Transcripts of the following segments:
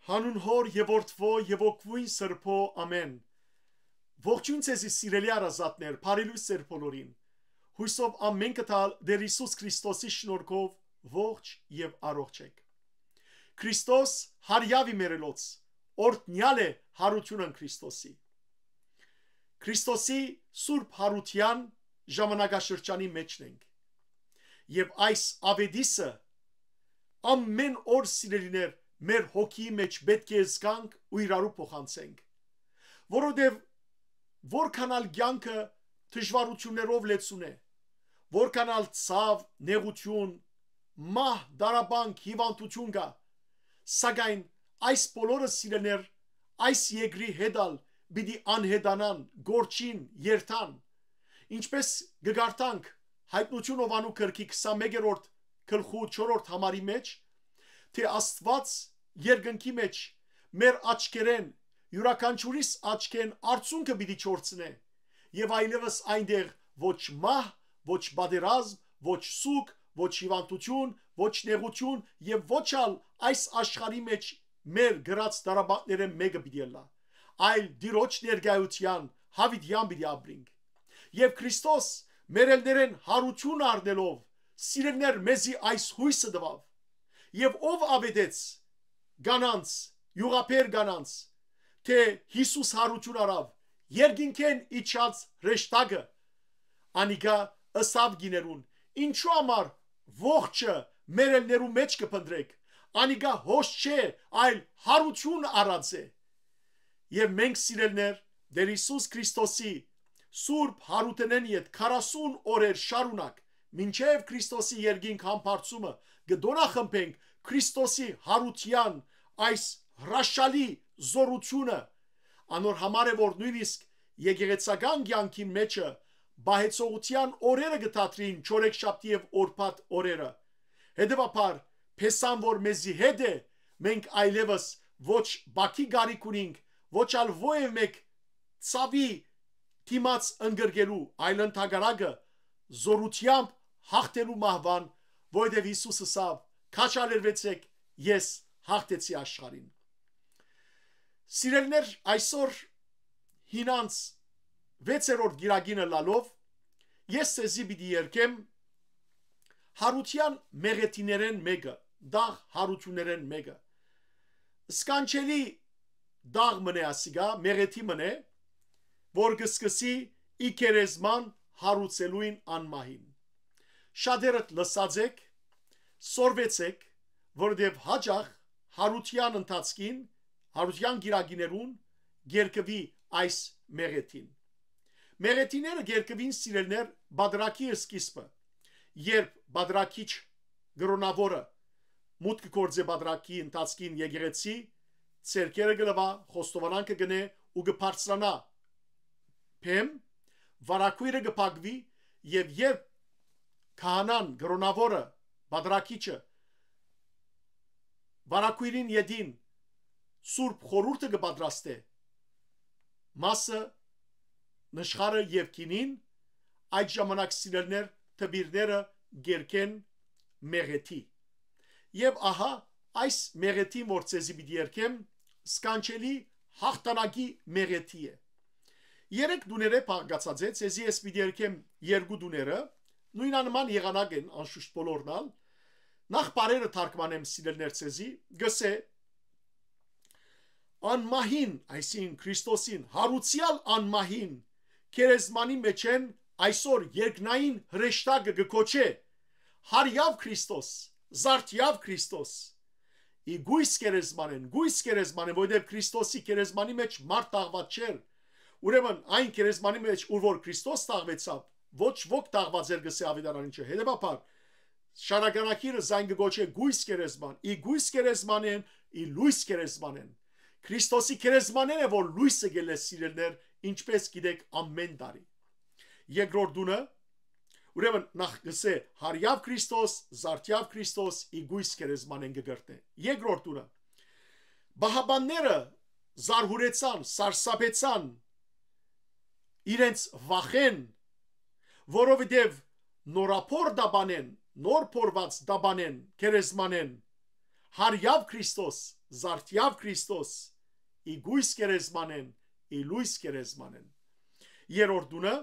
Հանուն հոր եւ որդվո եւ օգվույն սրբո ամեն։ Ողջույն ձեզի սիրելի արազատներ, բարելույս ձեր բոլորին։ Հույսով ամեն կտալ դեր Հիսուս Քրիստոսի շնորհքով ողջ եւ առողջ եք։ Քրիստոս հարյավի մերելոց, օրտնյալ է հարությունն Քրիստոսի։ Քրիստոսի սուրբ հարության ժամանակաշրջանի մեջն ենք։ Եվ այս ավետիսը ամեն օր սիրելիներ մեր հոգի մեջ պետք է զգանք ու իրարու փոխանցենք, որովհետև որքանալ կյանքը դժվարություններով լեցուն է, որքանալ ցավ, նեղություն, մահ, դարաբանք, հիվանդություն կա, սակայն այս բոլորը սիրելիներ այս երկրի հետալ պիտի անհետանան, գործին, երթան, ինչպես կգարտանք հայտնություն ովանու գրքի 21-րդ գլխու 4-րդ համարի մեջ, թե Աստված երկնքի մեջ մեր աչքերեն յուրաքանչյուրիս աչքեն արցունքը պիտի չորցնե եւ այլևս այնտեղ ոչ մահ, ոչ բادرազմ, ոչ սուկ, ոչ հիվանդություն, ոչ նեղություն եւ ոչ ալ այս աշխարհի մեջ մեր գրած դարաբանքները մեկը պիտի լա, այլ դիրոջ ներգայության հավիտյան պիտի ապրենք։ Եվ Քրիստոս մեր elներեն հարություն առնելով սիրելներ մեզի այս հույսը տվավ։ Եվ ով ավետեց գանանց, յուղապեր գանանց, թե Հիսուս հարություն արավ, երկինքեն իջած հրեշտակը, անիկա ըսավ գիներուն, ինչու համար ողջը մեր elներու մեջ կփնտրեք, անիկա հոս չէ, այլ հարություն արած է։ Եվ մենք սիրելներ դեր Հիսուս Քրիստոսի սուրբ հարութենեն իդ 40 օրեր շարունակ մինչև Քրիստոսի երկինք համբարձումը գդոնախմբենք Քրիստոսի հարության այս հրաշալի զորությունը անոր համար է որ նույնիսկ եկեղեցական կյանքի մեջը բահեցողության օրերը գտածրին չորեքշաբթի եւ օրբաթ օրերը հետեւաբար փեսան որ մեզի հետ է մենք այլևս ոչ բակի գարիք ունենք ոչ ալ ովև մեկ ցավի դիմաց ընկրկելու այլ ընդհանրակը զորությամբ հաղթելու մահվան որովհետև Հիսուսը ասավ քաչալերվեցեք ես հաղթեցի աշխարհին։ Սիրելիներ այսօր հինանց 6-րդ գիրագինը լալով ես ցեզի պիտի երկեմ հարության մեղեթիներեն մեկը դաղ հարություններեն մեկը սկանչելի դաղ մնե ասիգա մեղեթի մնե որ գսկսի իքերեզման հարուցելույն անմահին շատերդ լսած եք սորվեցեք որովհետև հաջող հարության ընթացքին հարության գիրագիներուն գերկվի այս մեղեթին մեղեթիները գերկվին սիրելներ բادرակի սկիզբը երբ բادرակիչ գրոնավորը մուտք գործե բادرակի ընթացքին եկեղեցի ցերկերը գլվա խոստովանանքը գնե ու գբարձրանա Փեմ վարակույրը գփակվի եւ երբ քահանան գրոնավորը բادرակիչը վարակույրին յետին սուրբ խորուրդը կպատրաստե մասը նշխարը եւ քինին այդ ժամանակ սիրելներ թբիրները գերկեն մեղեթի եւ ահա այս մեղեթի մորցեզի պիտի երկեմ սկանչելի հաղթանակի մեղեթի է երեք դուները փաղկացած է ցեզի ես պիտի երկեմ երկու դուները նույնանման եղանակ են անշուշտ բոլորնալ նախ բարերը թարգմանեմ սիրելներ ցեզի գսե անմահին այսին Քրիստոսին հարուցյալ անմահին քերեզմանի մեջ են այսօր երկնային հրեշտակը գկոչե հարյավ Քրիստոս զարթյավ Քրիստոս իգույս քերեզմանեն որովհետև Քրիստոսի քերեզմանի մեջ մարդ տաղված չէր ուրեմն այն քերեզմանի մեջ ուր որ Քրիստոս տաղվեցավ ոչ ոք տաղված էր գսե ավետարանին չէ հետեւաբար շարականակիրը զայն գոչե գույս քերեզման ի գույս քերեզմանեն ի լույս քերեզմանեն Քրիստոսի քերեզմանն է որ լույսը գելե սիրելներ ինչպես գիտեք ամեն տարի երկրորդ դունը ուրեմն նախ գսե հարյավ Քրիստոս զարթյավ Քրիստոս ի գույս քերեզմանեն գգրտե երկրորդ դունը բահաբանները զարհուրեցան սարսափեցան իրենց վախեն որովհետև նորափոր դաբանեն նոր փորված դաբանեն քերեզմանեն հարյավ Քրիստոս Զարթյավ Քրիստոս իգույս կերեզմանեն իլույս կերեզմանեն։ Երրորդ դունը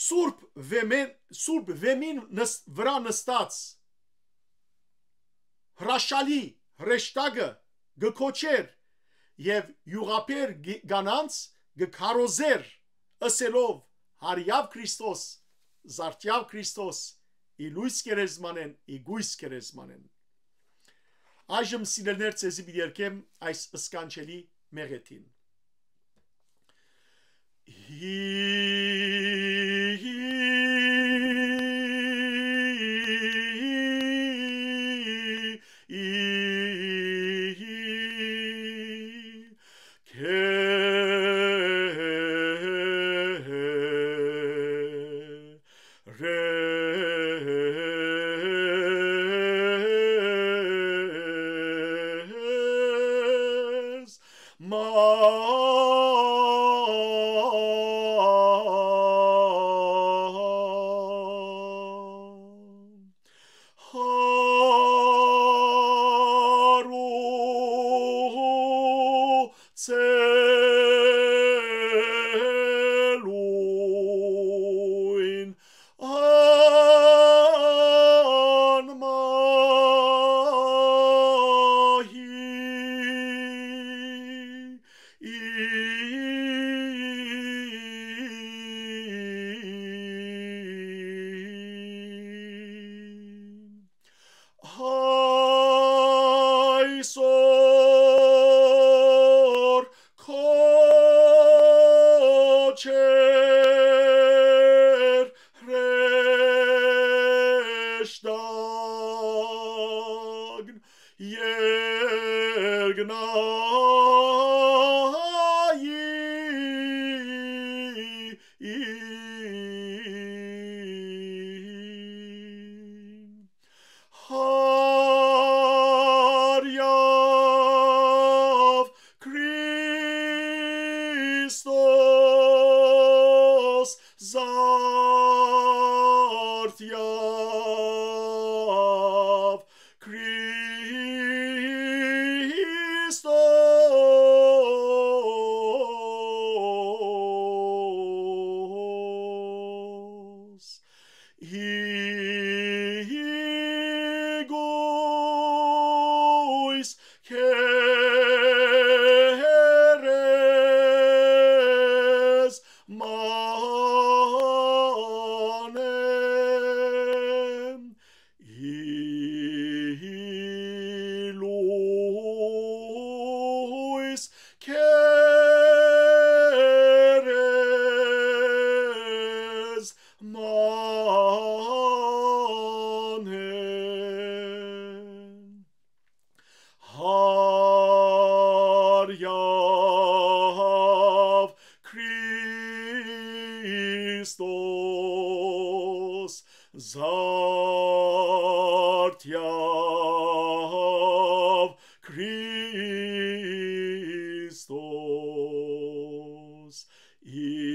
Սուրբ վեմին վրա նստած հրաշալի հրեշտակը գկոչեր եւ յուղապեր գանանց գքարոզեր ասելով հարյավ Քրիստոս զարթյավ Քրիստոս իլույս կերեզմանեն իգույս կերեզմանեն։ Այժմ սիրելիներ ցեզի բիդերքեմ այս սկանչելի մեղեթին։ Զարթյավ Քրիստոս իլույս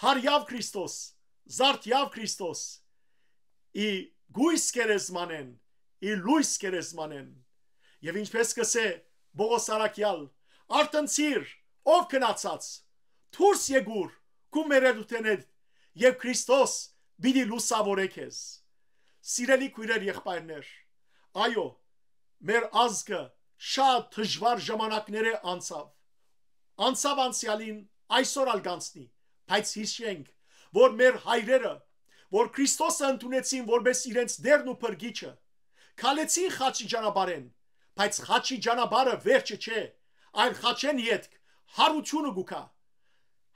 Հարյավ Քրիստոս, զարթյավ Քրիստոս, ի գույս կերեզմանեն, ի լույս կերեզմանեն, և ինչպես կսե Բողոս Արաքյալ, արտնցիր, ով քնացած, թուրս եկուր, քու մերելութենեդ, և Քրիստոս բիդի լուսավորե քեզ։ Սիրելի քույրեր եղբայրներ, այո, մեր ազգը շատ դժվար ժամանակներ անցավ անցյալին, այսօր ալ կանցնի, բայց հիշենք, որ մեր հայրերը, որ Քրիստոսը ընդունեցին որպես իրենց դերն ու փրկիչը, քալեցին խաչի ճանապարհեն, բայց խաչի ճանապարհը վերջը չէ, այլ խաչեն ետք հարությունը գուքա։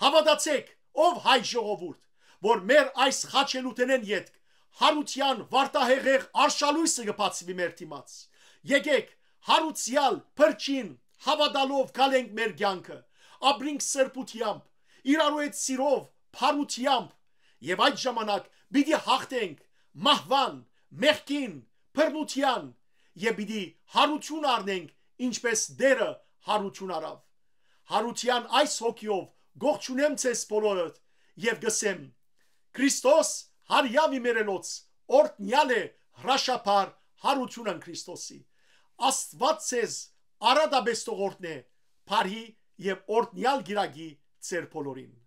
Հավատացեք, ով հայ ժողովուրդ, որ մեր այս խաչելուտենեն ետք հարության վարտահեղեղ արշալույսը կբացվի մեր դիմաց։ Եկեք հարուցյալ փրկին հավատալով գալենք մեր կյանքը, ապրենք սրբությամբ, իրարու հետ սիրով, փարությամբ, եւ այդ ժամանակ պիտի հաղթենք մահվան, մեղքին, բռնության եւ պիտի հարություն առնենք, ինչպես Տերը հարություն արավ։ Հարության այս հոգիով գողջունեմ ձեզ բոլորդ եւ գսեմ. Քրիստոս հարյավ իմերելոց, օրտնյալ է հրաշափար հարությունն Քրիստոսի։ Աստված ձեզ արադաբեստողորտնե, բարի եւ օրտնյալ գիրագի ձեր բոլորին։